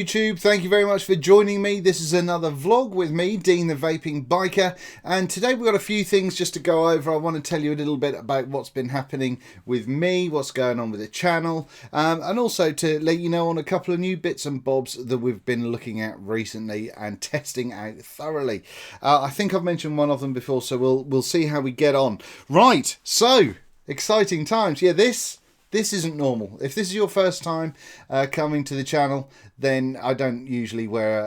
YouTube, thank you very much for joining me. This is another vlog with me, Dean the Vaping Biker, and today we've got a few things just to go over. I want to tell you a little bit about what's been happening with me, what's going on with the channel, and also to let you know on a couple of new bits and bobs that we've been looking at recently and testing out thoroughly. I think I've mentioned one of them before, so we'll see how we get on. Right, so exciting times. Yeah, This isn't normal. If this is your first time coming to the channel, then I don't usually wear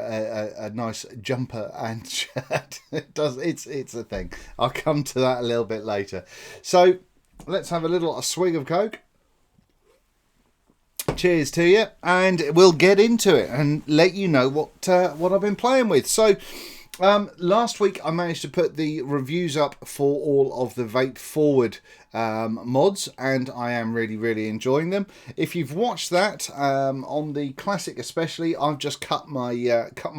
a nice jumper and shirt. It's a thing. I'll come to that a little bit later. So let's have a swig of Coke. Cheers to you, and we'll get into it and let you know what I've been playing with. So last week I managed to put the reviews up for all of the Vape Forward mods, and I am really enjoying them. If you've watched that on the Classic especially, I've just cut my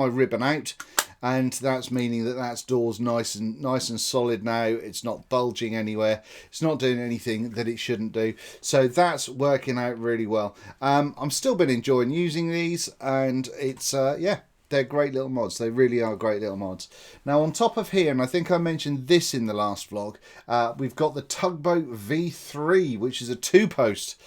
ribbon out, and that's meaning that door's nice and solid now. It's not bulging anywhere. It's not doing anything that it shouldn't do. So that's working out really well. I'm still been enjoying using these, and it's yeah, they're great little mods. They really are great little mods. Now on top of here, and I think I mentioned this in the last vlog, we've got the Tugboat V3, which is a 2-post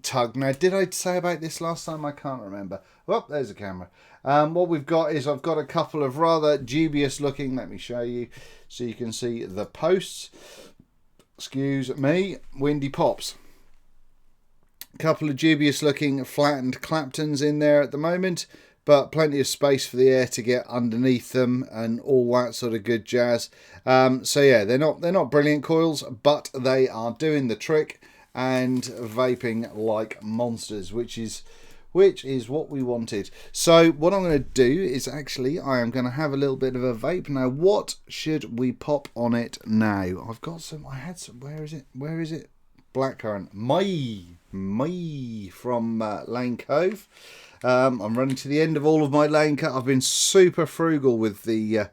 tug. Now, did I say about this last time? I can't remember. Well, there's a camera. What we've got is I've got a couple of rather dubious looking, let me show you so you can see the posts. Excuse me, windy pops. A couple of dubious looking flattened Claptons in there at the moment, but plenty of space for the air to get underneath them and all that sort of good jazz. So yeah, they're not brilliant coils, but they are doing the trick and vaping like monsters, which is what we wanted. So what I'm going to do is actually I am going to have a little bit of a vape. Now, what should we pop on it now? I've got some. I had some. Where is it? Blackcurrant. My from Lane Cove. I'm running to the end of all of my Lane Cove. I've been super frugal with the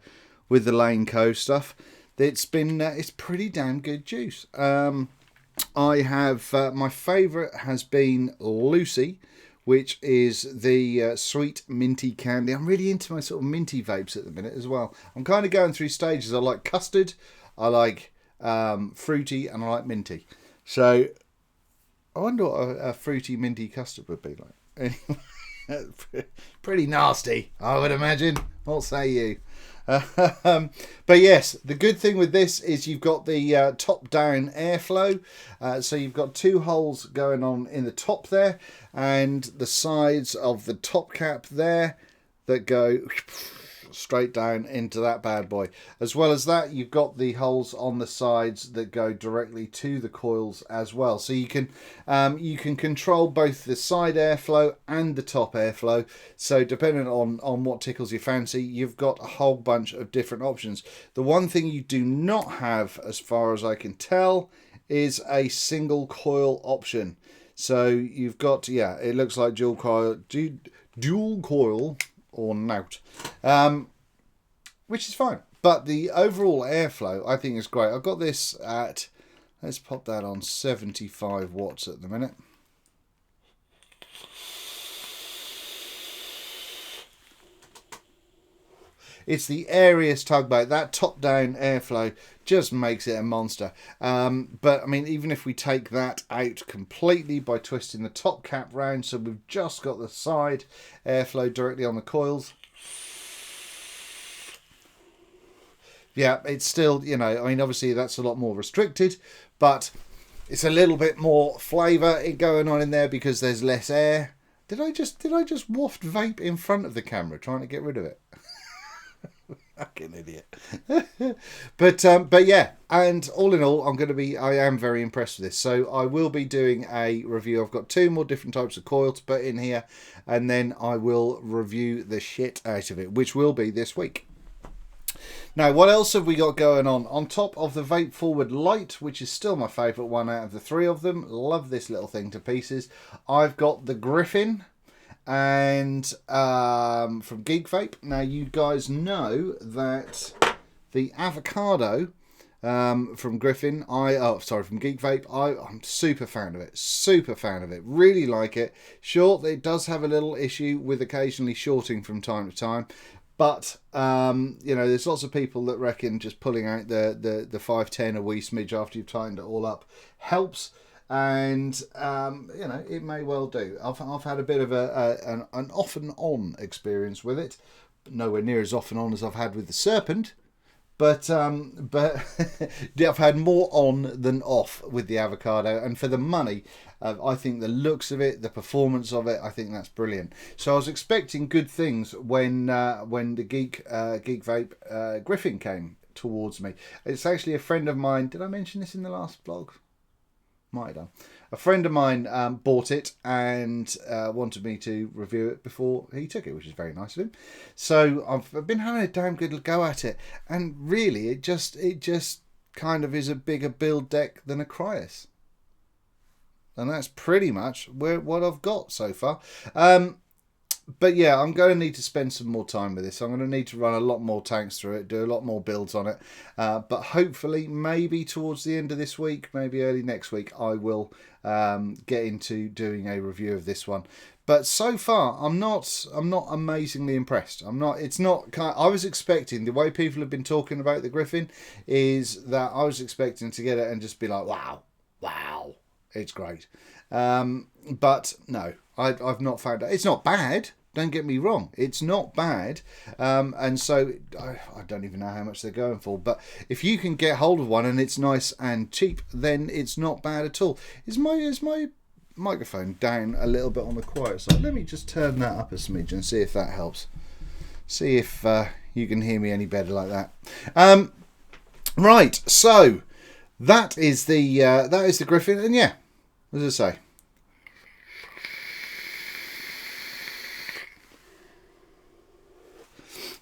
Lane Cove stuff. It's pretty damn good juice. I have my favourite has been Lucy, which is the sweet minty candy. I'm really into my sort of minty vapes at the minute as well. I'm kind of going through stages. I like custard, I like fruity, and I like minty. So I wonder what a fruity minty custard would be like. Anyway. Pretty nasty, I would imagine. What say you? But yes, the good thing with this is you've got the top-down airflow. So you've got 2 holes going on in the top there, and the sides of the top cap there that go straight down into that bad boy. As well as that, you've got the holes on the sides that go directly to the coils as well. So you can control both the side airflow and the top airflow. So depending on what tickles your fancy, you've got a whole bunch of different options. The one thing you do not have, as far as I can tell, is a single coil option. So you've got, yeah, it looks like dual coil or nout, which is fine, but the overall airflow I think is great. I've got this at, let's pop that on 75 watts at the minute. It's the airiest tugboat. That top-down airflow just makes it a monster. But I mean, even if we take that out completely by twisting the top cap round, so we've just got the side airflow directly on the coils. Yeah, it's still, you know, I mean, obviously that's a lot more restricted, but it's a little bit more flavour going on in there because there's less air. Did I just waft vape in front of the camera trying to get rid of it? Fucking idiot. but yeah, and all in all, I am very impressed with this. So I will be doing a review. I've got 2 more different types of coil to put in here, and then I will review the shit out of it, which will be this week. Now, what else have we got going on? On top of the Vape Forward Lite, which is still my favourite one out of the 3 of them. Love this little thing to pieces. I've got the Griffin, and from Geek Vape. Now, you guys know that the avocado from Griffin. From Geek Vape. I'm super fan of it. Super fan of it. Really like it. Short. It does have a little issue with occasionally shorting from time to time. But, you know, there's lots of people that reckon just pulling out the 510 a wee smidge after you've tightened it all up helps. And, you know, it may well do. I've had a bit of an off and on experience with it. Nowhere near as off and on as I've had with the Serpent. But I've had more on than off with the Avocado, and for the money, I think the looks of it, the performance of it, I think that's brilliant. So I was expecting good things when the Geek Vape Griffin came towards me. It's actually a friend of mine. Did I mention this in the last blog? Might have done. A friend of mine bought it and wanted me to review it before he took it, which is very nice of him. So I've been having a damn good go at it, and really, it just kind of is a bigger build deck than a Cryos, and that's pretty much what I've got so far. But yeah, I'm going to need to spend some more time with this. I'm going to need to run a lot more tanks through it, do a lot more builds on it. But hopefully, maybe towards the end of this week, maybe early next week, I will get into doing a review of this one. But so far, I'm not amazingly impressed. It's not. I was expecting, the way people have been talking about the Griffin is that I was expecting to get it and just be like, wow, it's great. But no, I've not found it. It's not bad. Don't get me wrong. It's not bad. And so I don't even know how much they're going for. But if you can get hold of one and it's nice and cheap, then it's not bad at all. Is my microphone down a little bit on the quiet side? Let me just turn that up a smidge and see if that helps. See if you can hear me any better like that. Right. So that is the Griffin. And yeah, as I say,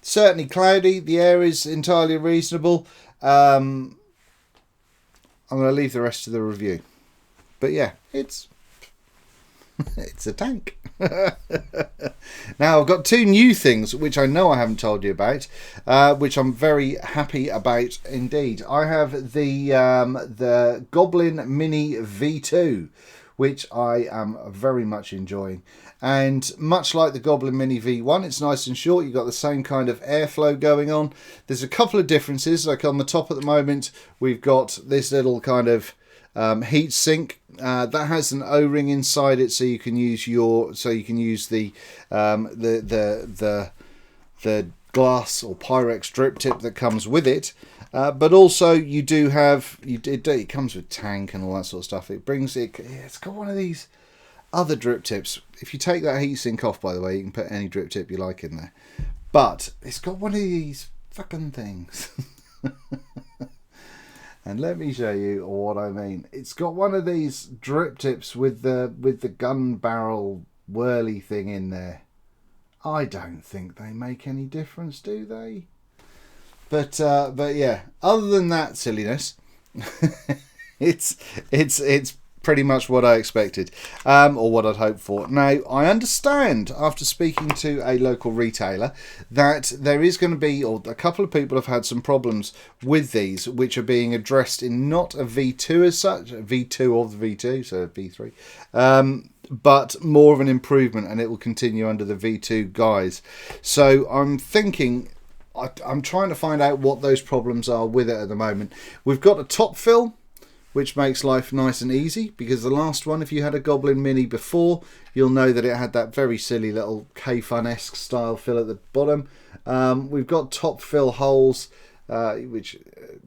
certainly cloudy. The air is entirely reasonable. I'm going to leave the rest to the review. But yeah, it's a tank. Now I've got two new things which I know I haven't told you about, which I'm very happy about indeed. I have the Goblin Mini V2, which I am very much enjoying. And much like the Goblin Mini V1, it's nice and short. You've got the same kind of airflow going on. There's a couple of differences. Like on the top at the moment, we've got this little kind of heat sink that has an O-ring inside it, so you can use the glass or Pyrex drip tip that comes with it. But also you do have it comes with tank and all that sort of stuff. It's got one of these other drip tips. If you take that heatsink off, by the way, you can put any drip tip you like in there. But it's got one of these fucking things. And let me show you what I mean. It's got one of these drip tips with the gun barrel whirly thing in there. I don't think they make any difference, do they? But yeah, other than that silliness, it's pretty much what I expected, or what I'd hoped for. Now, I understand, after speaking to a local retailer, that there is going to be, or a couple of people have had some problems with these, which are being addressed in not a V2 as such, a V2 of the V2, so a V3, but more of an improvement, and it will continue under the V2 guise. So I'm thinking, I'm trying to find out what those problems are with it at the moment. We've got a top fill, which makes life nice and easy, because the last one, if you had a Goblin Mini before, you'll know that it had that very silly little K-Fun-esque style fill at the bottom. We've got top fill holes, which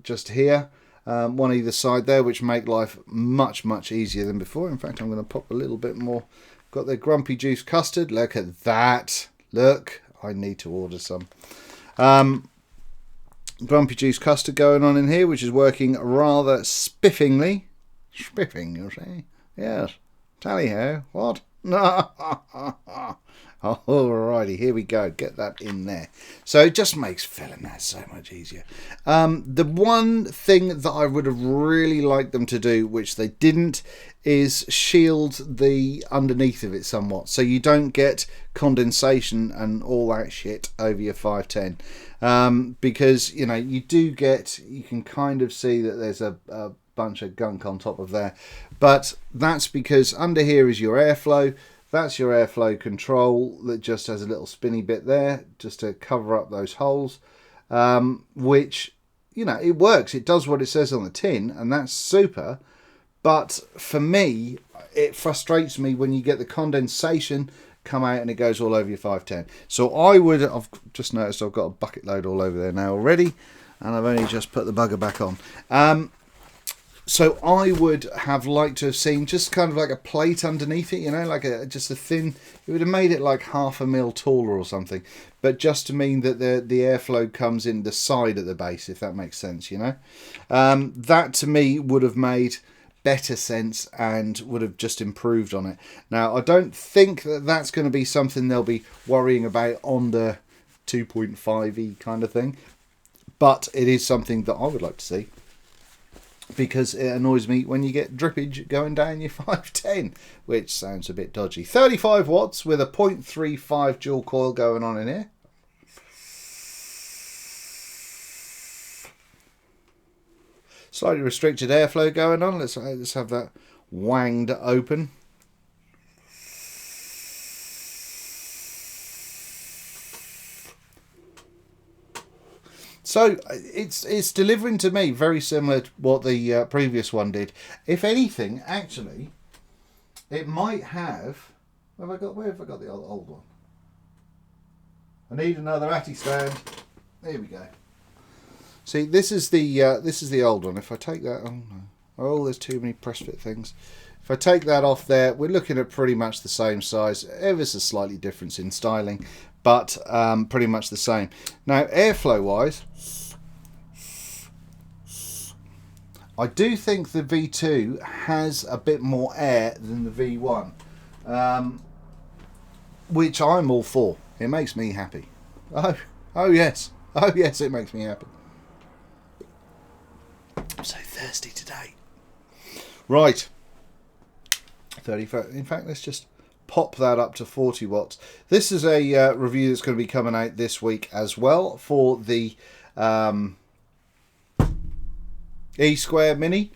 just here, one either side there, which make life much, much easier than before. In fact, I'm going to pop a little bit more. Got the Grumpy Juice Custard. Look at that. Look, I need to order some. Grumpy Juice Custard going on in here, which is working rather spiffingly. Spiffing, you'll say? Yes. Tally-ho. What? No. Alrighty, here we go. Get that in there. So it just makes filling that so much easier. The one thing that I would have really liked them to do, which they didn't, is shield the underneath of it somewhat, so you don't get condensation and all that shit over your 510. Because you know you can kind of see that there's a bunch of gunk on top of there, but that's because under here is your airflow. That's your airflow control that just has a little spinny bit there just to cover up those holes, which, you know, it works. It does what it says on the tin, and that's super. But for me, it frustrates me when you get the condensation come out and it goes all over your 510. So I've just noticed I've got a bucket load all over there now already, and I've only just put the bugger back on. So I would have liked to have seen just kind of like a plate underneath it, you know, like just a thin. It would have made it like 0.5 mil taller or something, but just to mean that the airflow comes in the side at the base, if that makes sense, you know. That to me would have made better sense and would have just improved on it. Now I don't think that that's going to be something they'll be worrying about on the 2.5e kind of thing, but it is something that I would like to see, because it annoys me when you get drippage going down your 510, which sounds a bit dodgy. 35 watts with a 0.35 dual coil going on in here. Slightly restricted airflow going on. Let's have that wanged open. So it's delivering to me very similar to what the previous one did. If anything, actually, it might have. Where have I got the old one? I need another Atty stand. There we go. See, this is the old one. If I take that, there's too many press fit things. If I take that off there, we're looking at pretty much the same size. Ever so slightly difference in styling, but pretty much the same. Now, airflow wise, I do think the V2 has a bit more air than the V1, which I'm all for. It makes me happy. Oh yes, it makes me happy. I'm so thirsty today. Right, 35. In fact, let's just pop that up to 40 watts. This is a review that's going to be coming out this week as well for the E-Square Mini,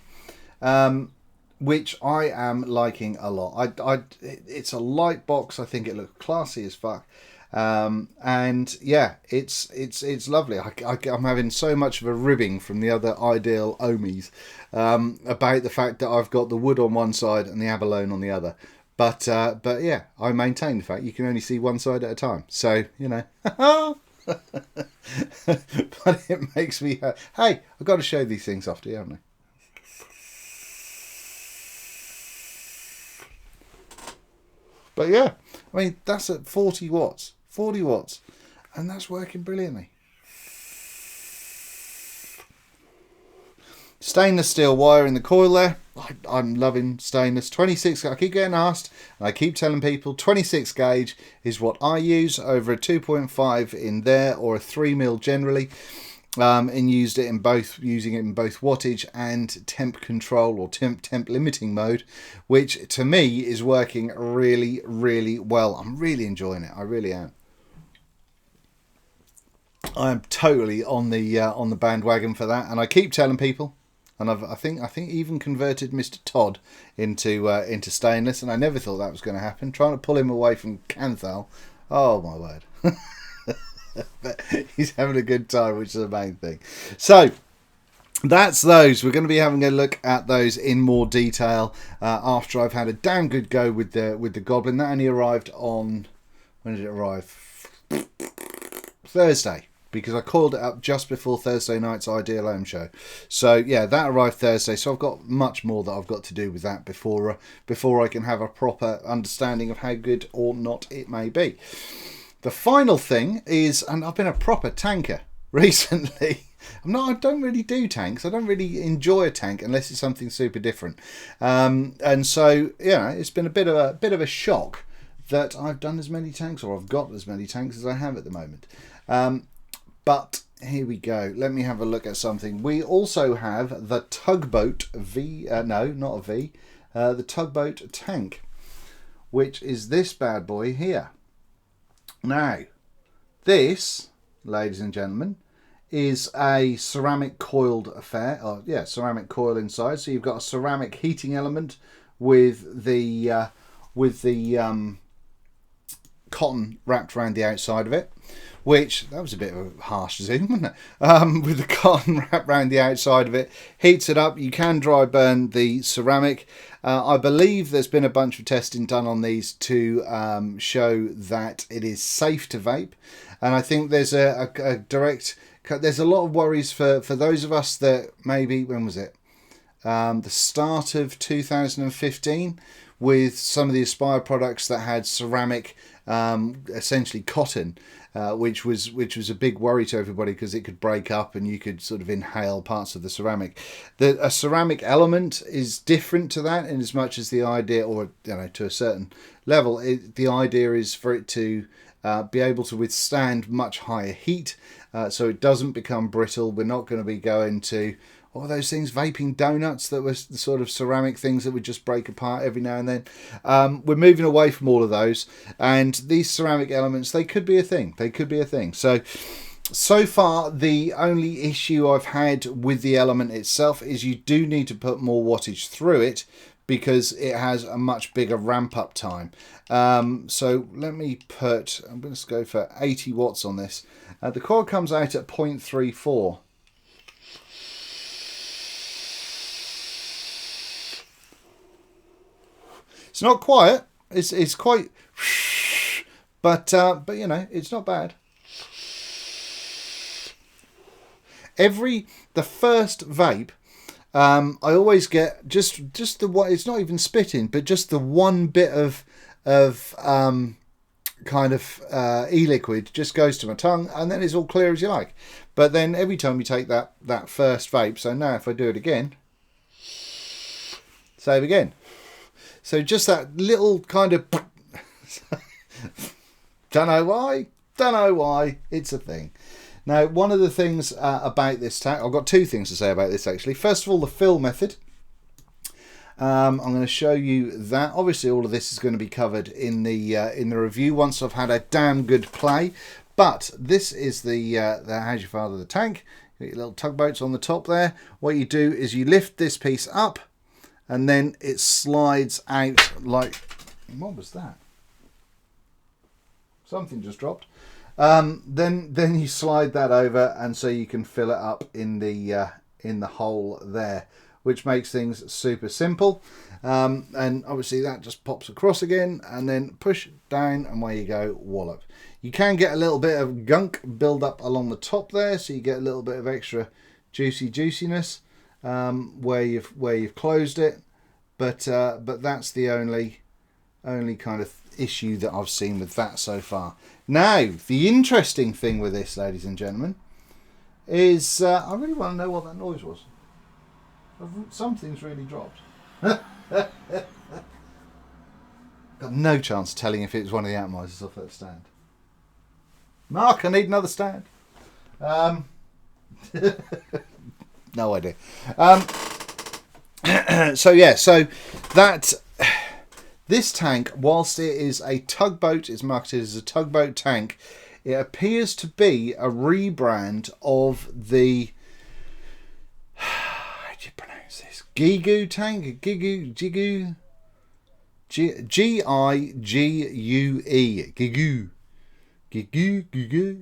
which I am liking a lot. It's a light box. I think it looks classy as fuck, and yeah, it's lovely. I'm having so much of a ribbing from the other Ideal Ohmies about the fact that I've got the wood on one side and the abalone on the other. But yeah, I maintain the fact you can only see one side at a time. So, you know. But it makes me... hey, I've got to show these things off to you, haven't I? But yeah, I mean, that's at 40 watts. 40 watts. And that's working brilliantly. Stainless steel wire in the coil there. I'm loving stainless. 26, I keep getting asked, and I keep telling people 26 gauge is what I use over a 2.5 in there, or a 3mm generally, and using it in both wattage and temp control, or temp limiting mode, which to me is working really, really well. I'm really enjoying it. I really am. I am totally on the bandwagon for that, and I keep telling people. And I think even converted Mr. Todd into stainless, and I never thought that was going to happen. Trying to pull him away from Canthal, oh my word! But he's having a good time, which is the main thing. So that's those. We're going to be having a look at those in more detail after I've had a damn good go with the Goblin. That only arrived on, when did it arrive? Thursday. Because I called it up just before Thursday night's Ideal Home show. So yeah, that arrived Thursday. So I've got much more that I've got to do with that before I can have a proper understanding of how good or not it may be. The final thing is, and I've been a proper tanker recently. I don't really do tanks. I don't really enjoy a tank unless it's something super different. And so yeah, it's been a bit of a shock that I've done as many tanks, or I've got as many tanks as I have at the moment. But here we go. Let me have a look at something. We also have the Tugboat V, no, not a V, the Tugboat tank, which is this bad boy here. Now, this, ladies and gentlemen, is a ceramic coiled affair. Oh, yeah, ceramic coil inside. So you've got a ceramic heating element with the cotton wrapped around the outside of it, which, that was a bit of a harsh zoom, wasn't it? With the cotton wrapped around the outside of it, heats it up. You can dry burn the ceramic. I believe there's been a bunch of testing done on these to show that it is safe to vape, and I think there's there's a lot of worries for those of us that maybe, when was it? The start of 2015, with some of the Aspire products that had ceramic, essentially cotton, which was a big worry to everybody because it could break up and you could sort of inhale parts of the ceramic. A ceramic element is different to that in as much as the idea, or to a certain level, the idea is for it to be able to withstand much higher heat, so it doesn't become brittle. We're not going to be going to all those things, vaping donuts that were the sort of ceramic things that would just break apart every now and then. We're moving away from all of those, and these ceramic elements, they could be a thing. They could be a thing. So far, the only issue I've had with the element itself is you do need to put more wattage through it because it has a much bigger ramp up time. So let me put, I'm going to go for 80 watts on this. The coil comes out at 0.34. It's not quiet. It's quite, but it's not bad. The first vape, I always get just the one. It's not even spitting, but just the one bit of kind of e-liquid just goes to my tongue, and then it's all clear as you like. But then every time you take that first vape, so now if I do it again, save again. So just that little kind of don't know why, it's a thing. Now, one of the things about this tank, I've got two things to say about this actually. First of all, the fill method. I'm going to show you that. Obviously, all of this is going to be covered in the review once I've had a damn good play. But this is the how's your father the tank. You got your little tugboats on the top there. What you do is you lift this piece up, and then it slides out like, what was that? Something just dropped. Then you slide that over, and so you can fill it up in the hole there, which makes things super simple. And obviously that just pops across again, and then push down, and away you go, wallop. You can get a little bit of gunk build up along the top there, so you get a little bit of extra juiciness where you've closed it, but that's the only kind of issue that I've seen with that so far. Now, the interesting thing with this, ladies and gentlemen, is I really want to know what that noise was. Something's really dropped. Got no chance of telling if it was one of the atomizers off that stand. Mark, I need another stand. No idea. So that this tank, whilst it is a tugboat, is marketed as a tugboat tank, it appears to be a rebrand of the, how do you pronounce this? Gigu tank? Gigu? Gigue.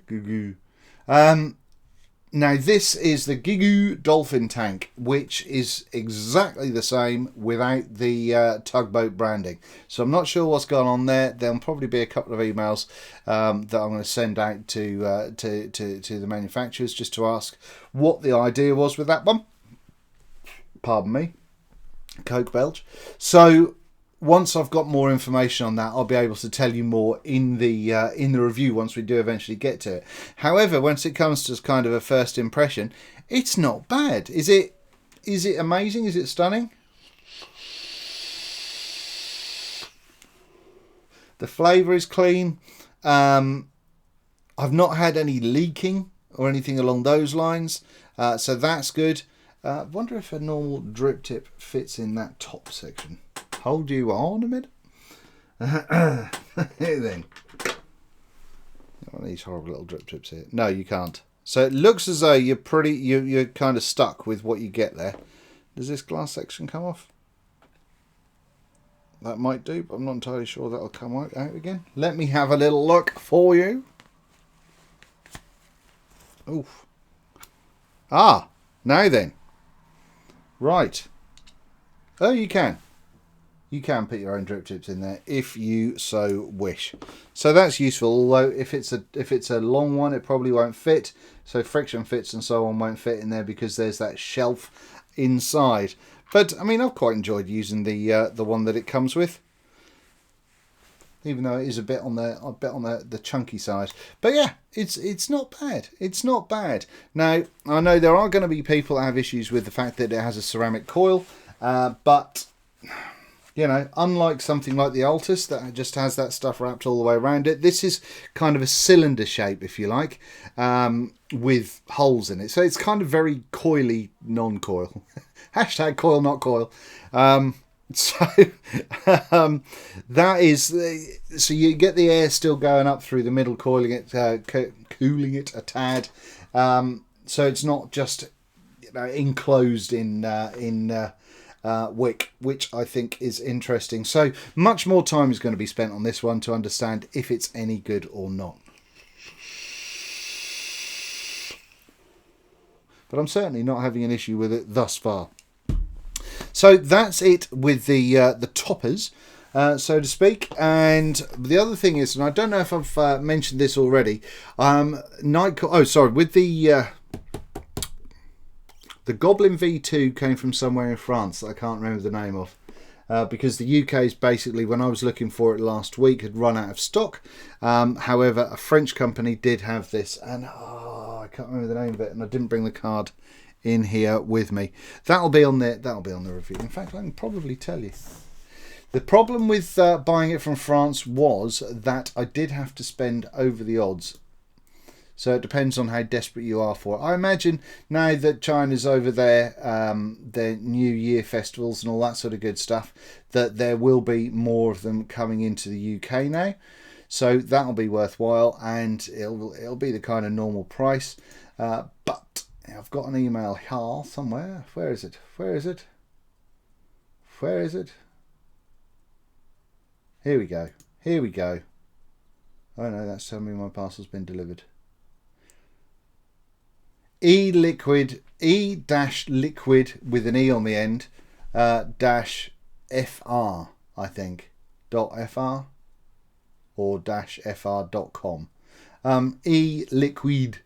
Gigu. Now this is the Gigu Dolphin tank, which is exactly the same without the tugboat branding. So I'm not sure what's going on there. There'll probably be a couple of emails that I'm going to send out to the manufacturers just to ask what the idea was with that one. Pardon me, Coke belch. So once I've got more information on that, I'll be able to tell you more in the review once we do eventually get to it. However, once it comes to kind of a first impression, it's not bad. Is it amazing? Is it stunning? The flavour is clean. I've not had any leaking or anything along those lines, so that's good. I wonder if a normal drip tip fits in that top section. Hold you on a minute. Here then. One of these horrible little drip tips here. No, you can't. So it looks as though you're kind of stuck with what you get there. Does this glass section come off? That might do, but I'm not entirely sure that'll come out again. Let me have a little look for you. Oof. Ah, now then. Right. Oh, you can. You can put your own drip tips in there if you so wish. So that's useful, although if it's a long one, it probably won't fit. So friction fits and so on won't fit in there because there's that shelf inside. But I mean, I've quite enjoyed using the one that it comes with, even though it is a bit on the chunky side. But yeah, it's not bad. It's not bad. Now I know there are going to be people that have issues with the fact that it has a ceramic coil, but you know, unlike something like the Altus that just has that stuff wrapped all the way around it, this is kind of a cylinder shape, if you like, with holes in it. So it's kind of very coily, non-coil. Hashtag coil, not coil. That is, so you get the air still going up through the middle, cooling it a tad. So it's not just, you know, enclosed in wick, which I think is interesting. So much more time is going to be spent on this one to understand if it's any good or not. But I'm certainly not having an issue with it thus far. So that's it with the toppers, so to speak. And the other thing is, and I don't know if I've mentioned this already, Nitecore. Oh, sorry, with the Goblin V2 came from somewhere in France that I can't remember the name of, because the UK's basically, when I was looking for it last week, had run out of stock. However, a French company did have this, and I can't remember the name of it, and I didn't bring the card in here with me. That'll be on the review. In fact, I can probably tell you. The problem with buying it from France was that I did have to spend over the odds. So it depends on how desperate you are for it. I imagine now that China's over there, their New Year festivals and all that sort of good stuff, that there will be more of them coming into the UK now. So that'll be worthwhile, and it'll be the kind of normal price. But I've got an email here somewhere. Where is it? Where is it? Where is it? Here we go. Here we go. Oh no, that's telling me my parcel's been delivered. E-liquid with an E on the end, dash FR, I think, .fr or -fr.com. E-liquid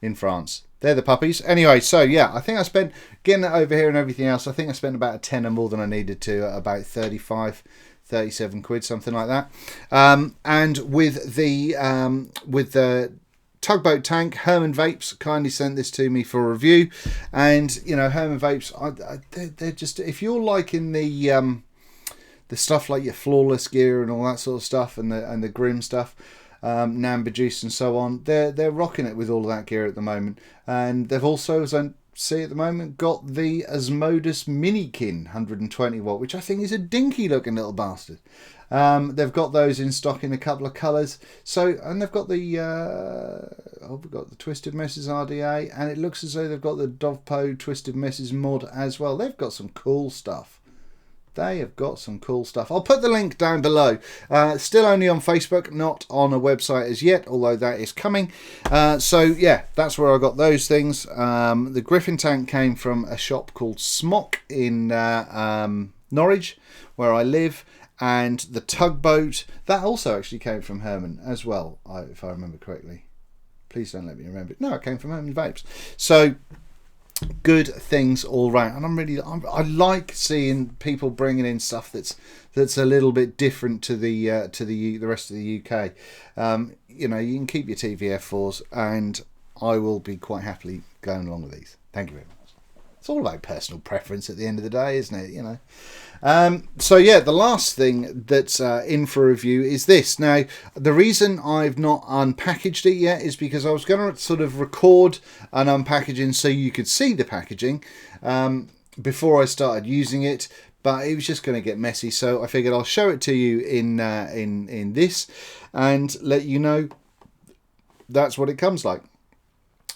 in France. They're the puppies. Anyway, so yeah, I think I spent, getting it over here and everything else, I think I spent about a tenner more than I needed to, about 35, 37 quid, something like that. And with the Tugboat tank, Herman Vapes kindly sent this to me for review, and you know, Herman Vapes, they're just, if you're liking the stuff like your flawless gear and all that sort of stuff, and the grim stuff, Namber Juice and so on, they're rocking it with all of that gear at the moment. And they've also, as I see at the moment, got the Asmodus Minikin 120 watt, which I think is a dinky looking little bastard. They've got those in stock in a couple of colours. So, and they've got the we've got the Twisted Messes RDA, and it looks as though they've got the Dovpo Twisted Messes mod as well. They've got some cool stuff. They have got some cool stuff. I'll put the link down below. Still only on Facebook, not on a website as yet, although that is coming. So yeah, that's where I got those things. The Griffin tank came from a shop called Smock in Norwich, where I live. And the Tugboat, that also actually came from Herman as well, if I remember correctly. Please don't let me remember it. No, it came from Herman Vapes. So good things all round, and I like seeing people bringing in stuff that's a little bit different to the rest of the UK. You know, you can keep your TVF4s, and I will be quite happily going along with these. Thank you very much. It's all about personal preference at the end of the day, isn't it? You know. So yeah, the last thing that's in for review is this. Now, the reason I've not unpackaged it yet is because I was going to sort of record an unpackaging so you could see the packaging before I started using it, but it was just going to get messy. So I figured I'll show it to you in this and let you know that's what it comes like.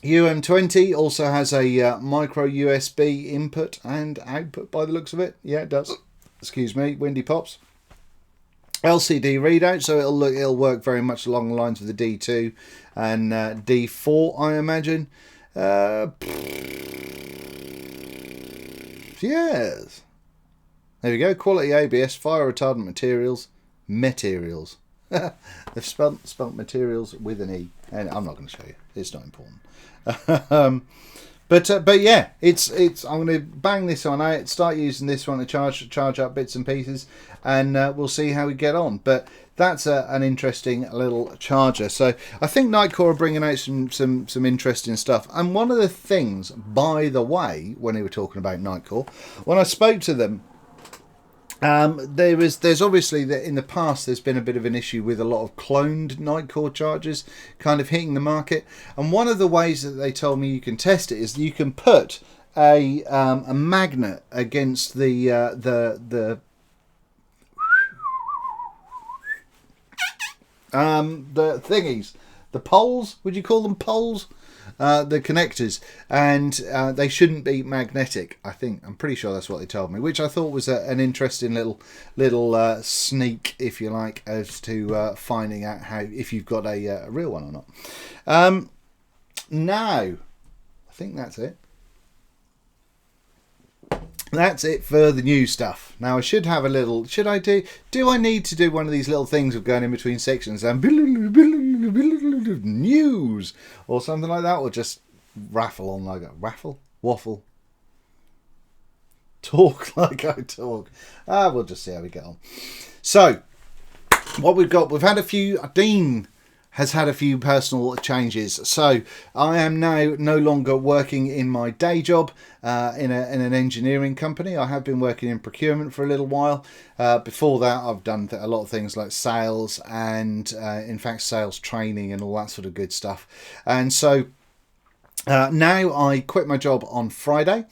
UM20 also has a micro USB input and output by the looks of it. Yeah, it does. Excuse me, windy pops. LCD readout, so it'll work very much along the lines of the D2 and D4, I imagine. Yes. There we go. Quality ABS, fire retardant materials. They've spelt materials with an E, and I'm not going to show you. It's not important. But yeah, it's I'm going to bang this one out, start using this one to charge up bits and pieces, and we'll see how we get on. But that's an interesting little charger. So I think Nitecore are bringing out some interesting stuff. And one of the things, by the way, when we were talking about Nitecore, when I spoke to them, there's obviously that in the past there's been a bit of an issue with a lot of cloned Nitecore chargers kind of hitting the market, and one of the ways that they told me you can test it is you can put a magnet against the thingies, the poles, would you call them poles? The connectors, and they shouldn't be magnetic. I'm pretty sure that's what they told me, which I thought was an interesting little sneak, if you like, as to finding out how if you've got a real one or not. Now, I think that's it. That's it for the new stuff. Now I should have a little. Do I need to do one of these little things of going in between sections and news or something like that, or just raffle on like a waffle, talk like I talk? We'll just see how we get on. So what we've had a few. Dean has had a few personal changes. So I am now no longer working in my day job in an engineering company. I have been working in procurement for a little while. Before that, I've done a lot of things like sales and in fact sales training and all that sort of good stuff. And so now I quit my job on Friday.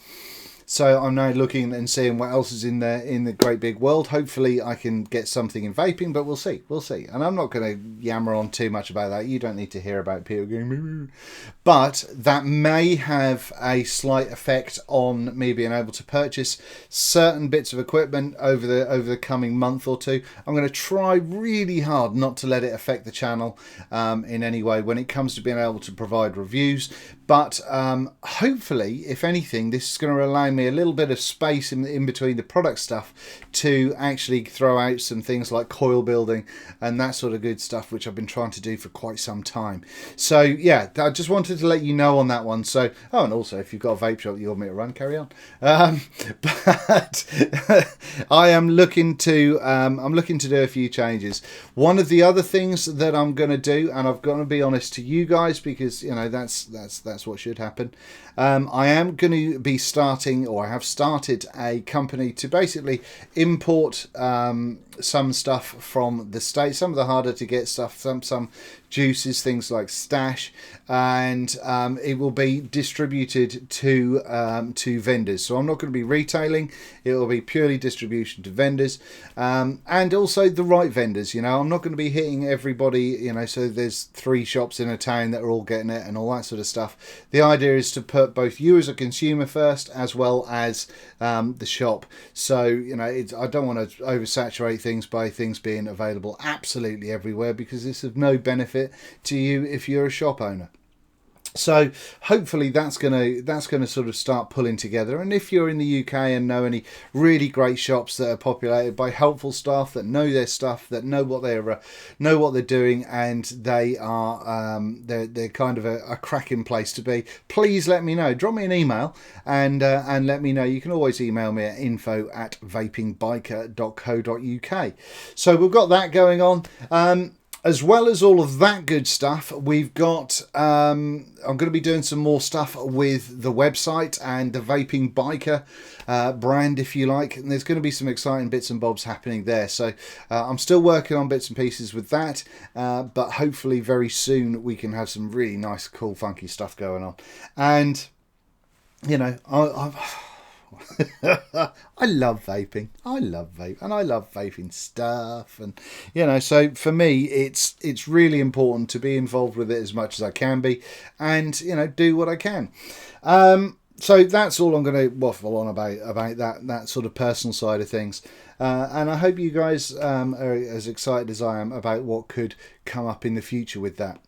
So I'm now looking and seeing what else is in the great big world. Hopefully I can get something in vaping, but we'll see. And I'm not going to yammer on too much about that. You don't need to hear about people going, but that may have a slight effect on me being able to purchase certain bits of equipment over the coming month or two. I'm going to try really hard not to let it affect the channel in any way when it comes to being able to provide reviews. But hopefully, if anything, this is going to allow me a little bit of space in between the product stuff to actually throw out some things like coil building and that sort of good stuff, which I've been trying to do for quite some time. So yeah, I just wanted to let you know on that one. So, oh, and also if you've got a vape shop you want me to run, carry on. But I am looking to do a few changes. One of the other things that I'm going to do, and I've got to be honest to you guys, because you know that's what should happen. I am going to be starting, or I have started, a company to basically import some stuff from the States, some of the harder to get stuff, some juices, things like Stash, and it will be distributed to vendors. So I'm not going to be retailing, it will be purely distribution to vendors, and also the right vendors. You know, I'm not going to be hitting everybody, you know, so there's 3 shops in a town that are all getting it and all that sort of stuff. The idea is to put both you as a consumer first as well as the shop. So, you know, I don't want to oversaturate things by things being available absolutely everywhere, because it's of no benefit to you if you're a shop owner. So hopefully that's gonna sort of start pulling together. And if you're in the UK and know any really great shops that are populated by helpful staff that know their stuff, that know what they're doing, and they are they're kind of a cracking place to be, please let me know. Drop me an email and let me know. You can always email me at info@vapingbiker.co.uk. So we've got that going on. as well as all of that good stuff, we've got, I'm going to be doing some more stuff with the website and the Vaping Biker brand, if you like. And there's going to be some exciting bits and bobs happening there. So I'm still working on bits and pieces with that. But hopefully very soon we can have some really nice, cool, funky stuff going on. And, you know, I love vaping. I love vape, and I love vaping stuff, and you know, so for me, it's really important to be involved with it as much as I can be, and you know, do what I can. So that's all I'm going to waffle on about that sort of personal side of things, and I hope you guys are as excited as I am about what could come up in the future with that.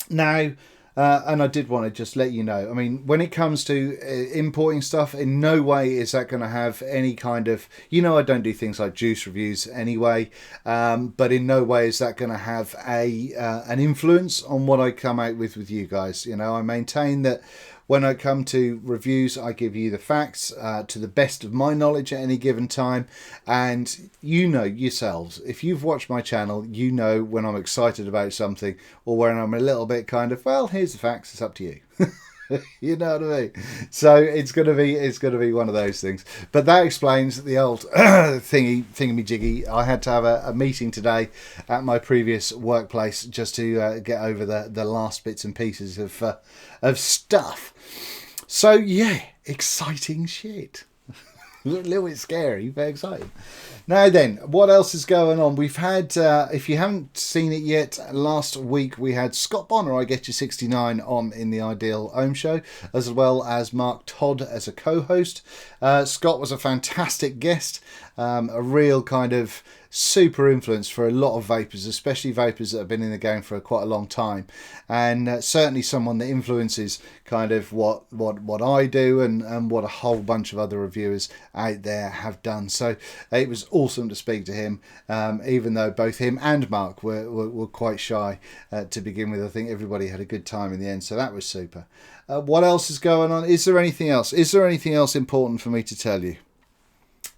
Now. And I did want to just let you know, I mean, when it comes to importing stuff, in no way is that going to have any kind of, you know, I don't do things like juice reviews anyway, but in no way is that going to have an influence on what I come out with you guys. You know, I maintain that when I come to reviews, I give you the facts to the best of my knowledge at any given time. And you know yourselves, if you've watched my channel, you know when I'm excited about something or when I'm a little bit kind of, well, here's the facts, it's up to you. You know what I mean? So it's gonna be one of those things. But that explains the old thingy-jiggy. I had to have a meeting today at my previous workplace just to get over the last bits and pieces of stuff. So yeah, exciting shit. A little bit scary, but exciting. Now then, what else is going on? We've had, if you haven't seen it yet, last week we had Scott Bonner, I Get You 69, on in the Ideal Ohm Show, as well as Mark Todd as a co-host. Scott was a fantastic guest, a real kind of super influence for a lot of vapors, especially vapors that have been in the game for quite a long time, and certainly someone that influences kind of what I do and what a whole bunch of other reviewers out there have done. So it was awesome to speak to him, even though both him and Mark were quite shy to begin with. I think everybody had a good time in the end, so that was super. What else is going on? Is there anything else? Is there anything else important for me to tell you?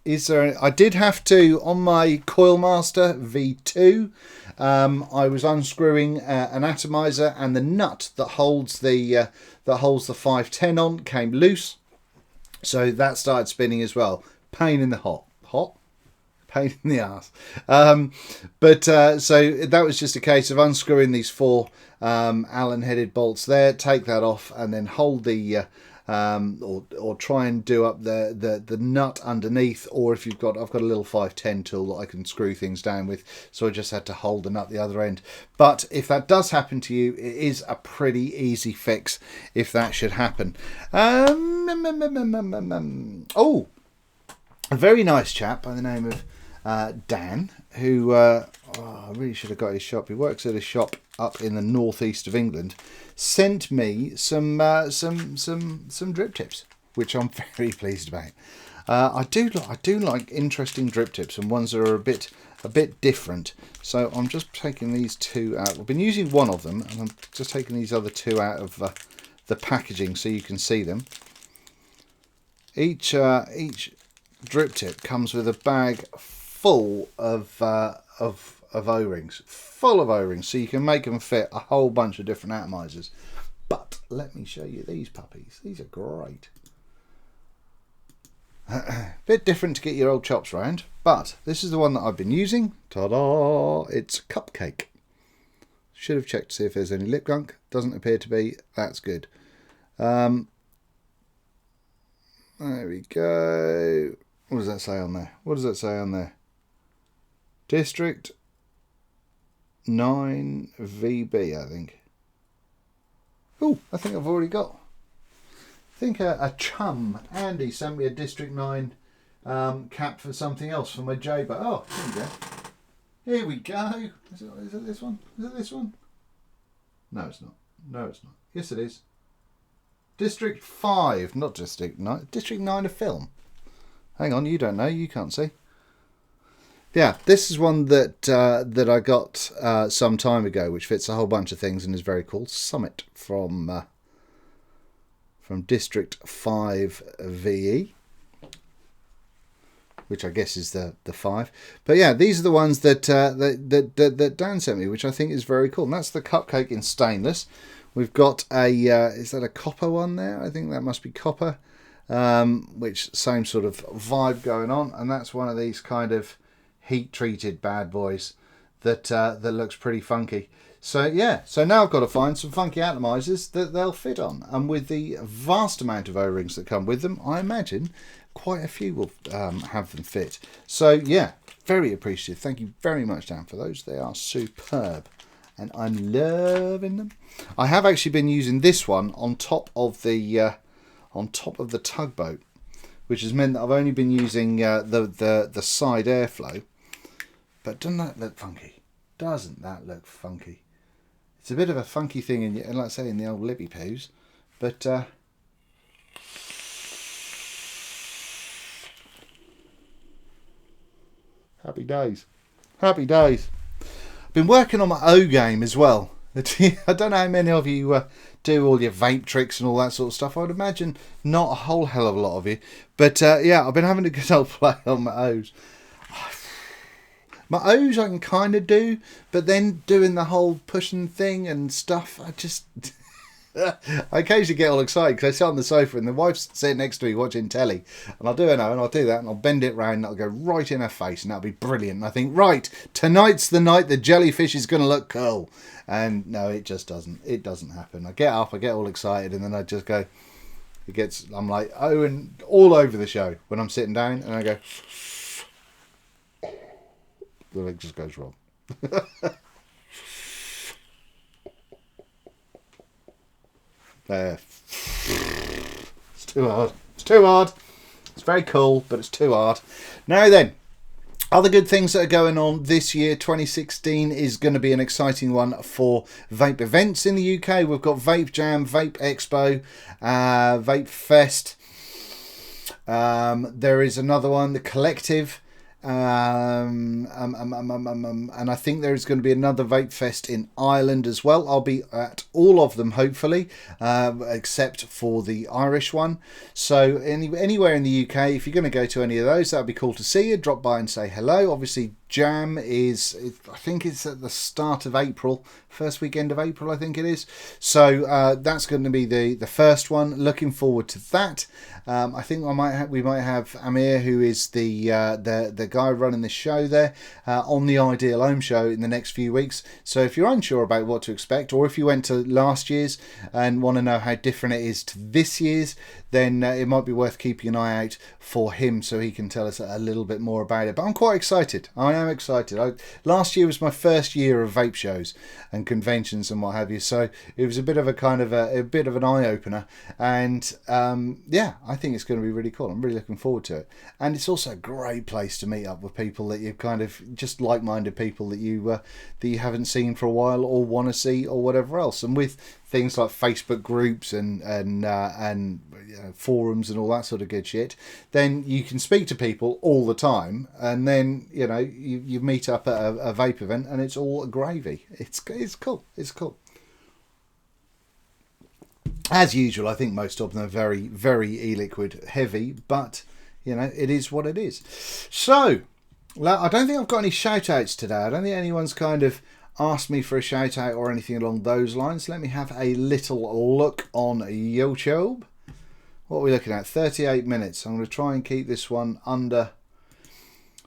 I did have to, on my Coilmaster V2, I was unscrewing an atomizer, and the nut that holds the 510 on came loose, so that started spinning as well. Pain in the pain in the ass. So that was just a case of unscrewing these 4 Allen headed bolts there, take that off, and then hold the or try and do up the nut underneath, or if I've got a little 510 tool that I can screw things down with, so I just had to hold the nut the other end. But if that does happen to you, it is a pretty easy fix if that should happen. Oh, a very nice chap by the name of Dan, who I really should have got his shop. He works at a shop up in the northeast of England. Sent me some drip tips, which I'm very pleased about. I do like interesting drip tips and ones that are a bit different. So I'm just taking these 2 out. I've been using one of them, and I'm just taking these other 2 out of the packaging so you can see them. Each drip tip comes with a bag full of O-rings, full of O-rings, so you can make them fit a whole bunch of different atomizers. But let me show you these puppies. These are great. Bit different to get your old chops round, but this is the one that I've been using. Ta-da! It's Cupcake. Should have checked to see if there's any lip gunk. Doesn't appear to be. That's good. There we go. What does that say on there? What does that say on there? District 9 VB, I think. Oh, I think I've already got. I think a chum, Andy, sent me a District 9 cap for something else for my J, but oh, here we go. Here we go. Is it this one? Is it this one? No, it's not. No, it's not. Yes, it is. District 5, not District 9. District 9 of film. Hang on, you don't know. You can't see. Yeah, this is one that I got some time ago, which fits a whole bunch of things and is very cool. Summit from District 5 VE. which I guess is the 5. But yeah, these are the ones that that Dan sent me, which I think is very cool. And that's the cupcake in stainless. We've got a is that a copper one there? I think that must be copper. Which same sort of vibe going on, and that's one of these kind of heat treated bad boys that that looks pretty funky. So yeah, so now I've got to find some funky atomizers that they'll fit on, and with the vast amount of O-rings that come with them, I imagine quite a few will have them fit. So yeah, very appreciative. Thank you very much, Dan, for those. They are superb, and I'm loving them. I have actually been using this one on top of the Tugboat, which has meant that I've only been using the side airflow. But doesn't that look funky? Doesn't that look funky? It's a bit of a funky thing, in, like I say, in the old lippy poos. But happy days, happy days. I've been working on my O game as well. I don't know how many of you do all your vape tricks and all that sort of stuff. I would imagine not a whole hell of a lot of you. But yeah, I've been having a good old play on my O's. My O's I can kind of do, but then doing the whole pushing thing and stuff, I just... I occasionally get all excited because I sit on the sofa and the wife's sitting next to me watching telly, and I'll do an O and I'll do that and I'll bend it round and I'll go right in her face and that'll be brilliant. And I think, right, tonight's the night the jellyfish is going to look cool. And no, it just doesn't. It doesn't happen. I get up, I get all excited, and then I just go... I'm like, oh, and all over the show when I'm sitting down, and I go... The leg just goes wrong. There. It's too hard. It's too hard. It's very cool, but it's too hard. Now then, other good things that are going on this year, 2016, is going to be an exciting one for vape events in the UK. We've got Vape Jam, Vape Expo, Vape Fest. There is another one, the Collective. And I think there is going to be another Vape Fest in Ireland as well. I'll be at all of them, hopefully, except for the Irish one. So anywhere in the UK, if you're going to go to any of those, that would be cool to see you. Drop by and say hello. Obviously, Jam is, I think it's at the start of April, first weekend of April, I think it is. So that's going to be the first one. Looking forward to that. I think we might have Amir, who is the guy running the show there, on the Ideal Home show in the next few weeks. So if you're unsure about what to expect, or if you went to last year's and want to know how different it is to this year's, then it might be worth keeping an eye out for him so he can tell us a little bit more about it. But I'm quite excited. I am excited. Last year was my first year of vape shows and conventions and what have you, so it was a bit of a kind of a bit of an eye-opener, and yeah, I think it's going to be really cool. I'm really looking forward to it, and it's also a great place to meet up with people that you've kind of just like-minded people that you haven't seen for a while or want to see or whatever else. And with things like Facebook groups and you know, forums and all that sort of good shit, then you can speak to people all the time, and then you know you meet up at a vape event and it's all gravy. It's cool. It's cool. As usual, I think most of them are very, very e-liquid heavy, but you know, it is what it is. So I don't think I've got any shout outs today. I don't think anyone's kind of asked me for a shout out or anything along those lines. Let me have a little look on YouTube. What are we looking at? 38 minutes. I'm going to try and keep this one under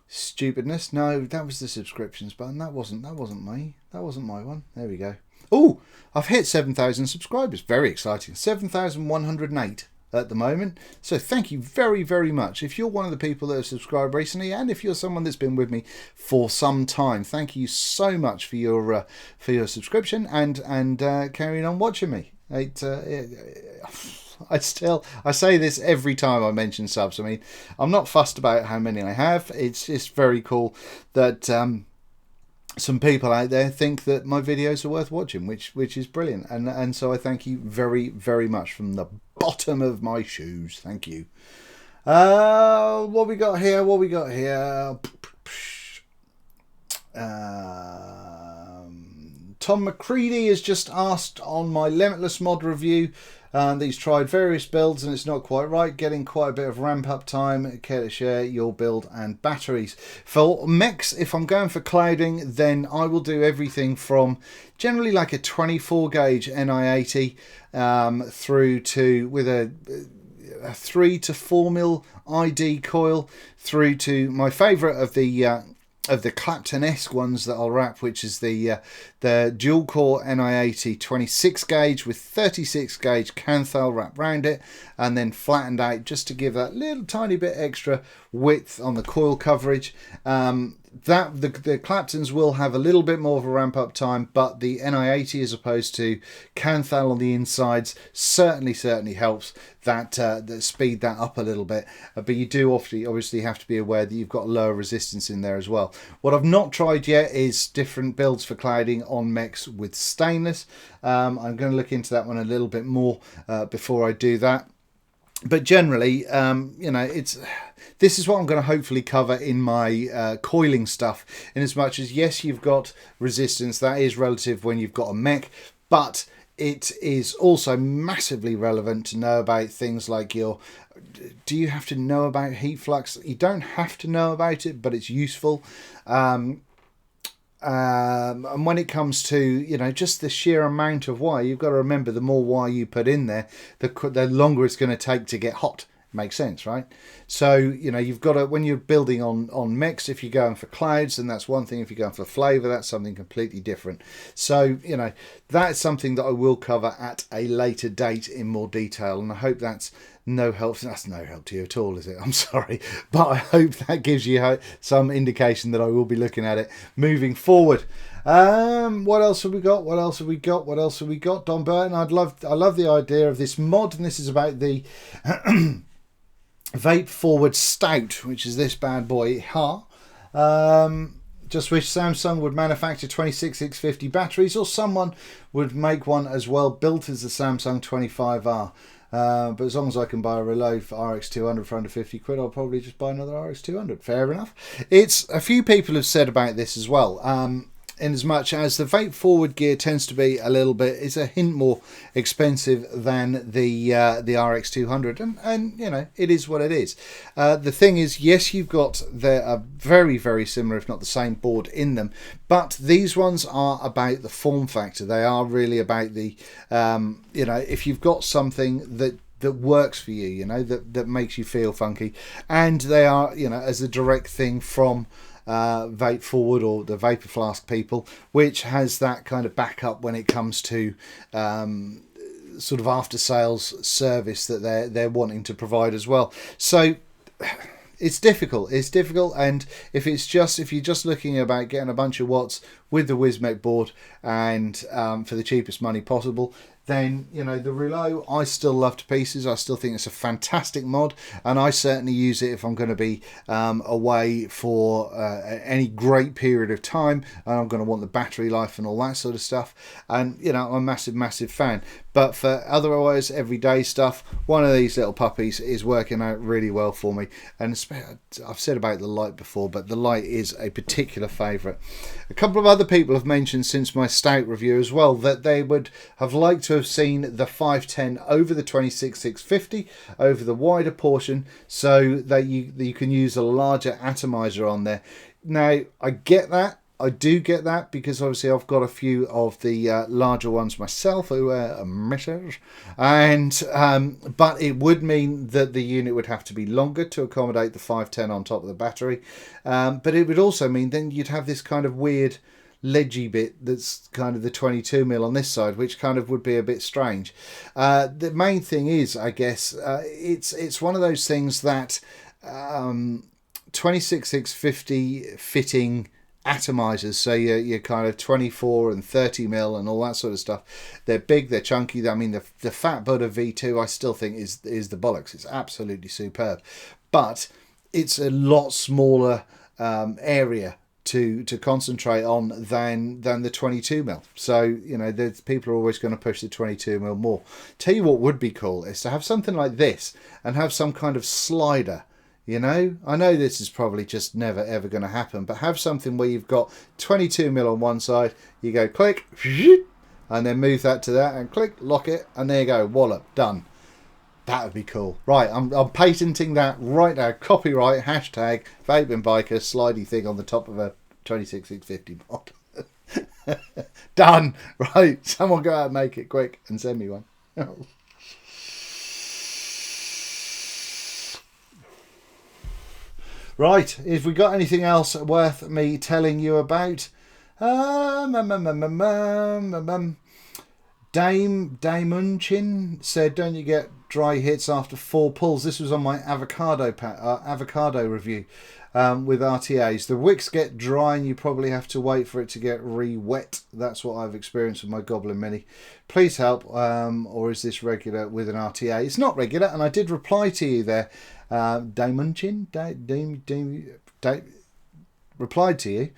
stupidness. No, that was the subscriptions button. That wasn't me. That wasn't my one. There we go. Oh, I've hit 7,000 subscribers. Very exciting. 7,108 at the moment. So thank you very, very much. If you're one of the people that have subscribed recently, and if you're someone that's been with me for some time, thank you so much for your subscription and carrying on watching me. I say this every time I mention subs. I mean, I'm not fussed about how many I have. It's just very cool that some people out there think that my videos are worth watching, which is brilliant. And so I thank you very, very much from the bottom of my shoes. Thank you. What we got here? Tom McCready has just asked on my Limitless mod review that he's tried various builds and it's not quite right, getting quite a bit of ramp up time. Care to share your build and batteries? For mechs, if I'm going for clouding, then I will do everything from generally like a 24 gauge Ni80 through to with a 3 to 4 mil ID coil, through to my favourite of the Clapton-esque ones that I'll wrap, which is the dual core Ni80 26 gauge with 36 gauge Canthal wrapped round it, and then flattened out just to give that little tiny bit extra width on the coil coverage. The Claptons will have a little bit more of a ramp up time, but the Ni80 as opposed to Canthal on the insides certainly helps that speed that up a little bit. But you do obviously have to be aware that you've got lower resistance in there as well. What I've not tried yet is different builds for clouding on mechs with stainless. I'm going to look into that one a little bit more before I do that. But generally, you know, this is what I'm going to hopefully cover in my coiling stuff, in as much as, yes, you've got resistance, that is relative when you've got a mech, but it is also massively relevant to know about things like do you have to know about heat flux? You don't have to know about it, but it's useful. And when it comes to, you know, just the sheer amount of wire, you've got to remember the more wire you put in there, the longer it's going to take to get hot. Makes sense, right? So, you know, you've got to, when you're building on mechs, if you're going for clouds, then that's one thing. If you're going for flavour, that's something completely different. So, you know, that's something that I will cover at a later date in more detail, and I hope that's no help. That's no help to you at all, is it? I'm sorry, but I hope that gives you some indication that I will be looking at it moving forward. What else have we got? What else have we got? What else have we got? Don Burton, I love the idea of this mod, and this is about the Vape Forward Stout, which is this bad boy. Just wish Samsung would manufacture 26650 batteries, or someone would make one as well, built as the Samsung 25R. But as long as I can buy a reload for RX200 for under 50 quid, I'll probably just buy another RX200. Fair enough. It's a few people have said about this as well. In as much as the Vape Forward gear tends to be a little bit, it's a hint more expensive than the RX200, and you know, it is what it is. The thing is, yes, you've got a very similar, if not the same board in them, but these ones are about the form factor. They are really about the you know, if you've got something that works for you, you know, that makes you feel funky, and they are, you know, as a direct thing from Vape Forward or the Vapor Flask people, which has that kind of backup when it comes to sort of after sales service that they're wanting to provide as well. So it's difficult, and if you're just looking about getting a bunch of watts with the Wismec board and for the cheapest money possible, then, you know, the Relo I still love to pieces. I still think it's a fantastic mod, and I certainly use it if I'm going to be away for any great period of time, and I'm going to want the battery life and all that sort of stuff. And, you know, I'm a massive fan. But for otherwise everyday stuff, one of these little puppies is working out really well for me. And I've said about the light before, but the light is a particular favourite. A couple of other people have mentioned since my Stout review as well that they would have liked to have seen the 510 over the 26650, over the wider portion, so that you can use a larger atomizer on there. Now, I get that. I do get that, because obviously I've got a few of the larger ones myself who are emitters, and but it would mean that the unit would have to be longer to accommodate the 510 on top of the battery, but it would also mean then you'd have this kind of weird ledgy bit that's kind of the 22mm on this side, which kind of would be a bit strange. The main thing is, I guess, it's one of those things that 26650 fitting atomizers, so you're kind of 24 and 30mm and all that sort of stuff. They're big, they're chunky. I mean, the Fat Buddha V2 I still think is the bollocks. It's absolutely superb, but it's a lot smaller area to concentrate on than the 22mm. So, you know, people are always going to push the 22mm more. Tell you what would be cool is to have something like this and have some kind of slider, You know, I know this is probably just never ever going to happen, but have something where you've got 22mm on one side, you go click, and then move that to that, and click, lock it, and there you go, wallop, done. That would be cool. Right, I'm patenting that right now. Copyright, hashtag, Vaping Biker, slidey thing on the top of a 26650 mod. Done. Right, someone go out and make it quick and send me one. Right, if we got anything else worth me telling you about? Dame Unchin said, don't you get dry hits after 4 pulls? This was on my avocado review with RTAs. The wicks get dry and you probably have to wait for it to get re-wet. That's what I've experienced with my Goblin Mini. Please help, or is this regular with an RTA? It's not regular, and I did reply to you there. Dame Unchin, replied to you.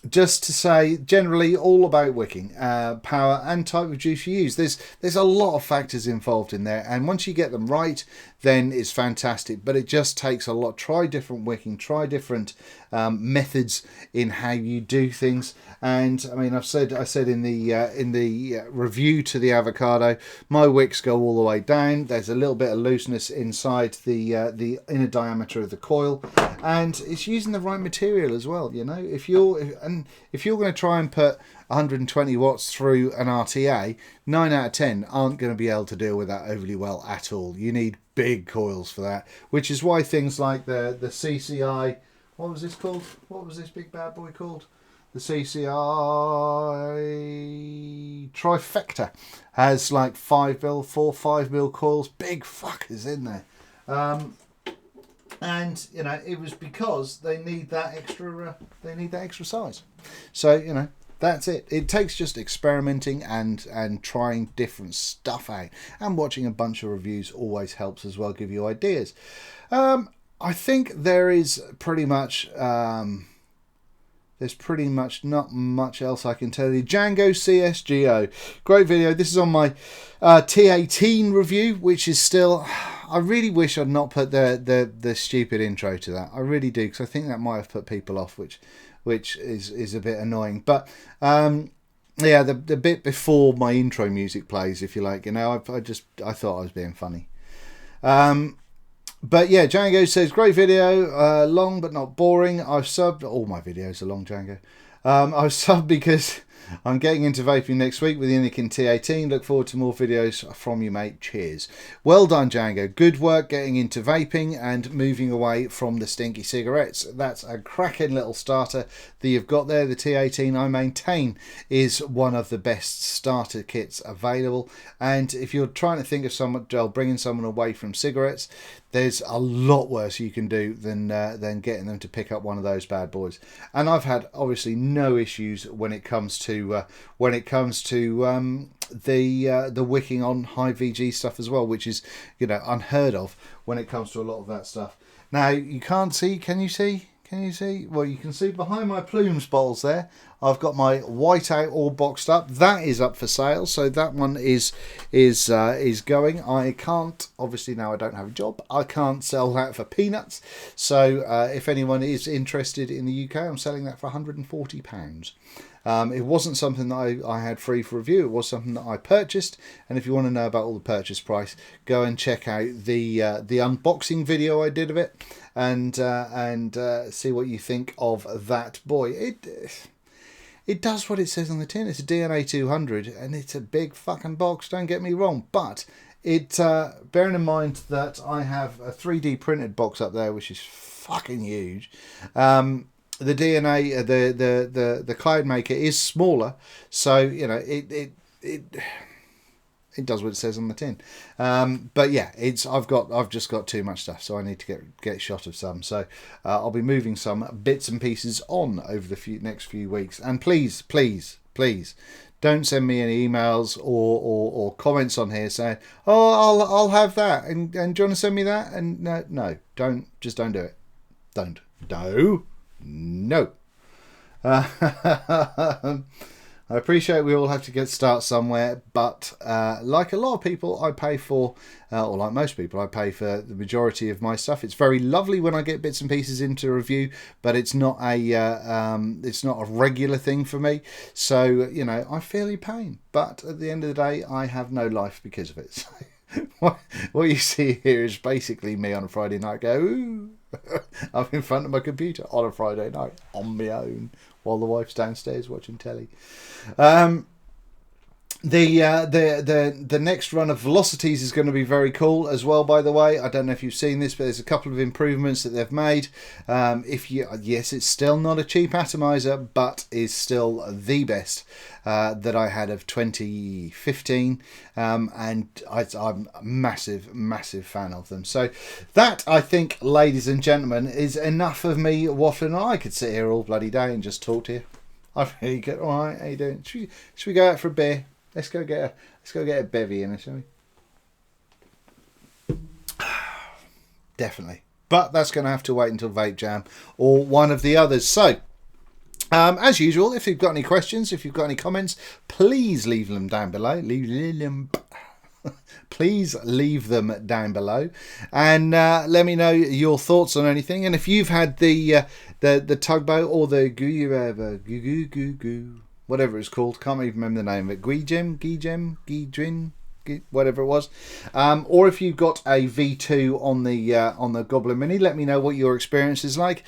Just to say, generally all about wicking, power and type of juice you use. There's a lot of factors involved in there, and once you get them right, then it's fantastic. But it just takes a lot. Try different wicking, try different methods in how you do things. And I mean, I said in the review to the avocado, my wicks go all the way down. There's a little bit of looseness inside the inner diameter of the coil, and it's using the right material as well. You know, if you're going to try and put 120 watts through an RTA, 9 out of 10 aren't going to be able to deal with that overly well at all. You need big coils for that, which is why things like the CCI, what was this called? What was this big bad boy called? The CCI Trifecta has like 5mm, 5mm coils, big fuckers in there. And you know, it was because they need that extra size. So you know, that's it. It takes just experimenting and trying different stuff out, and watching a bunch of reviews always helps as well, give you ideas. I think there is pretty much there's pretty much not much else I can tell you. Django CSGO, great video. This is on my T18 review, which is still, I really wish I'd not put the stupid intro to that. I really do, because I think that might have put people off, which is a bit annoying. But yeah, the bit before my intro music plays, if you like, you know, I thought I was being funny. But yeah, Django says, great video, long but not boring. I've subbed, all my videos are long, Django. I've subbed because I'm getting into vaping next week with the Anakin T18. Look forward to more videos from you, mate. Cheers. Well done, Django. Good work getting into vaping and moving away from the stinky cigarettes. That's a cracking little starter that you've got there. The T18, I maintain, is one of the best starter kits available. And if you're trying to think of someone, bringing someone away from cigarettes, there's a lot worse you can do than getting them to pick up one of those bad boys. And I've had obviously no issues when it comes to the wicking on high VG stuff as well, which is, you know, unheard of when it comes to a lot of that stuff. Now you can't see, can you see? Can you see? Well, you can see behind my Plumes bottles there, I've got my whiteout all boxed up. That is up for sale, so that one is going. I can't, obviously now I don't have a job, I can't sell that for peanuts. So if anyone is interested in the UK, I'm selling that for £140. It wasn't something that I had free for review. It was something that I purchased, and if you want to know about all the purchase price, go and check out the unboxing video I did of it, and see what you think of that boy. It does what it says on the tin. It's a DNA 200, and it's a big fucking box, don't get me wrong, but it bearing in mind that I have a 3D printed box up there, which is fucking huge. The DNA, the cloud maker is smaller, so you know it does what it says on the tin. But yeah, I've just got too much stuff, so I need to get shot of some. So I'll be moving some bits and pieces on over the next few weeks. And please, don't send me any emails or comments on here saying, oh, I'll have that, and do you want to send me that? And no, don't do it. No. I appreciate we all have to start somewhere, but like a lot of people, I pay for, or like most people, I pay for the majority of my stuff. It's very lovely when I get bits and pieces into review, but it's not a regular thing for me. So you know, I feel your pain, but at the end of the day, I have no life because of it. So what you see here is basically me on a Friday night go, ooh. I'm in front of my computer on a Friday night on my own while the wife's downstairs watching telly. The next run of velocities is going to be very cool as well, by the way. I don't know if you've seen this, but there's a couple of improvements that they've made. Yes, it's still not a cheap atomizer, but is still the best that I had of 2015, and I'm a massive fan of them. So that, I think, ladies and gentlemen, is enough of me waffling on. I could sit here all bloody day and just talk to you. I'm really good. All right, how you doing? Should we go out for a beer? Let's go get a bevy in it, shall we? Definitely. But that's going to have to wait until Vape Jam or one of the others. So, as usual, if you've got any questions, if you've got any comments, please leave them down below. Please leave them down below, and let me know your thoughts on anything. And if you've had the tugboat or the whatever it's called, can't even remember the name of it, Guidrin, whatever it was, or if you've got a V2 on the Goblin Mini, let me know what your experience is like.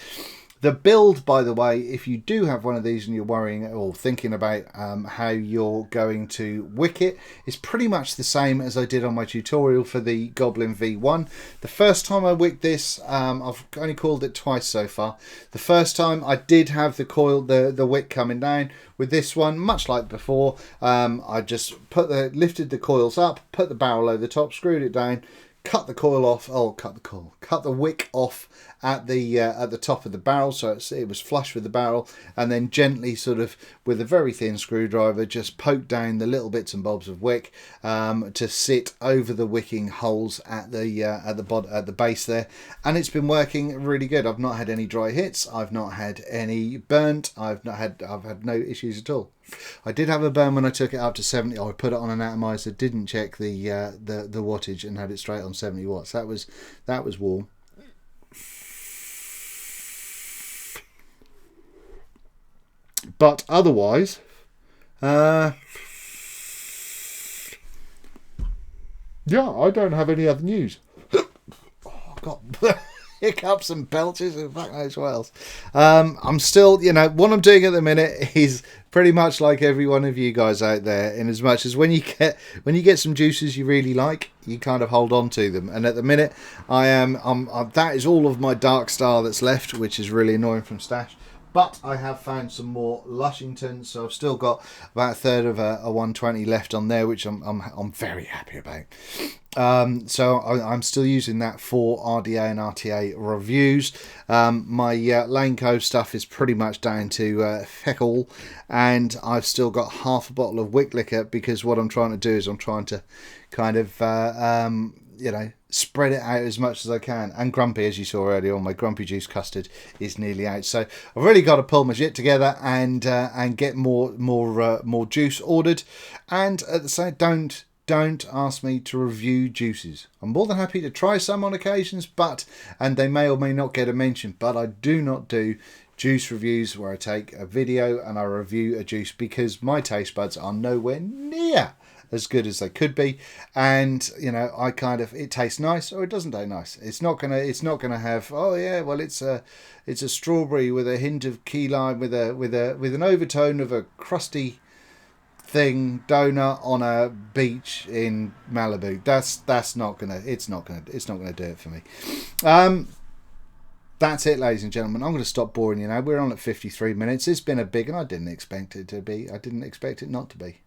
The build, by the way, if you do have one of these and you're worrying or thinking about how you're going to wick it, is pretty much the same as I did on my tutorial for the Goblin V1. The first time I wicked this, I've only coiled it twice so far. The first time I did have the coil, the wick coming down. With this one, much like before, I just lifted the coils up, put the barrel over the top, screwed it down, cut the coil off. Cut the wick off at the top of the barrel, so it was flush with the barrel, and then gently, sort of with a very thin screwdriver, just poke down the little bits and bobs of wick to sit over the wicking holes at the base there, and it's been working really good. I've not had any dry hits. I've not had any burnt. I've had no issues at all. I did have a burn when I took it up to 70. I put it on an atomizer, didn't check the wattage, and had it straight on 70 watts. That was warm. But otherwise, yeah, I don't have any other news. Oh, I've got hiccups and belches and fuck knows what else. I'm still, you know, what I'm doing at the minute is pretty much like every one of you guys out there, in as much as when you get some juices you really like, you kind of hold on to them. And at the minute, that is all of my Dark Star that's left, which is really annoying from stash. But I have found some more Lushingtons, so I've still got about a third of a 120 left on there, which I'm very happy about. So I'm still using that for RDA and RTA reviews. My Laneco stuff is pretty much down to feckle, and I've still got half a bottle of wick liquor, because what I'm trying to do is I'm trying to kind of you know, spread it out as much as I can. And Grumpy, as you saw earlier on, my Grumpy Juice custard is nearly out. So I've really got to pull my shit together and get more juice ordered. And at the same, don't ask me to review juices. I'm more than happy to try some on occasions, and they may or may not get a mention. But I do not do juice reviews where I take a video and I review a juice, because my taste buds are nowhere near as good as they could be, and you know, it tastes nice or it doesn't taste nice. It's not gonna have, oh yeah, well it's a strawberry with a hint of key lime with an overtone of a crusty thing donut on a beach in Malibu. It's not gonna do it for me. That's it, ladies and gentlemen. I'm going to stop boring you now. We're on at 53 minutes. It's been a big, and I didn't expect it to be. I didn't expect it not to be.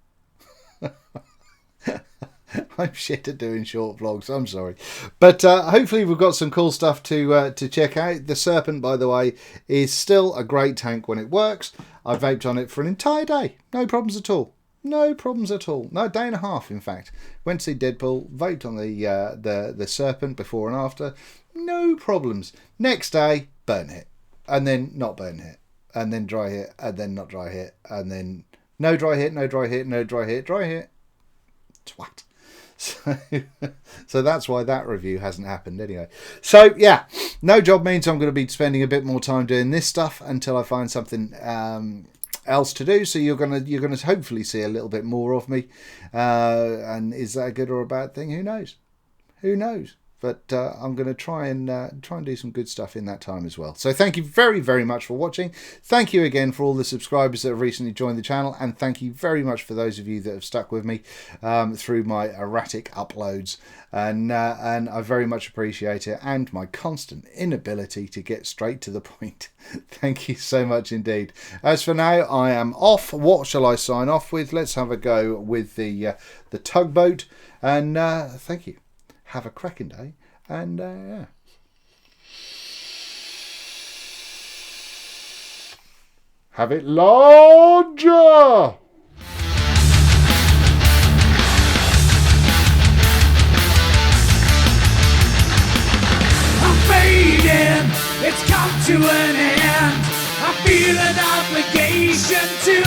I'm shit at doing short vlogs, I'm sorry, but hopefully we've got some cool stuff to check out. The Serpent, by the way, is still a great tank when it works. I vaped on it for an entire day, no problems at all. No, a day and a half, in fact. Went to see Deadpool, vaped on the Serpent before and after, no problems. Next day, burn hit, and then not burn hit, and then dry hit, and then not dry hit, and then No dry hit, no dry hit, no dry hit, dry hit. Twat. So that's why that review hasn't happened anyway. So yeah, no job means I'm going to be spending a bit more time doing this stuff until I find something else to do. So you're gonna hopefully see a little bit more of me. And is that a good or a bad thing? Who knows? Who knows? But I'm going to try and do some good stuff in that time as well. So thank you very, very much for watching. Thank you again for all the subscribers that have recently joined the channel. And thank you very much for those of you that have stuck with me through my erratic uploads. And I very much appreciate it. And my constant inability to get straight to the point. Thank you so much indeed. As for now, I am off. What shall I sign off with? Let's have a go with the Tugboat. And thank you. Have a cracking day, and yeah. Have it larger! I'm fading, it's come to an end. I feel an obligation to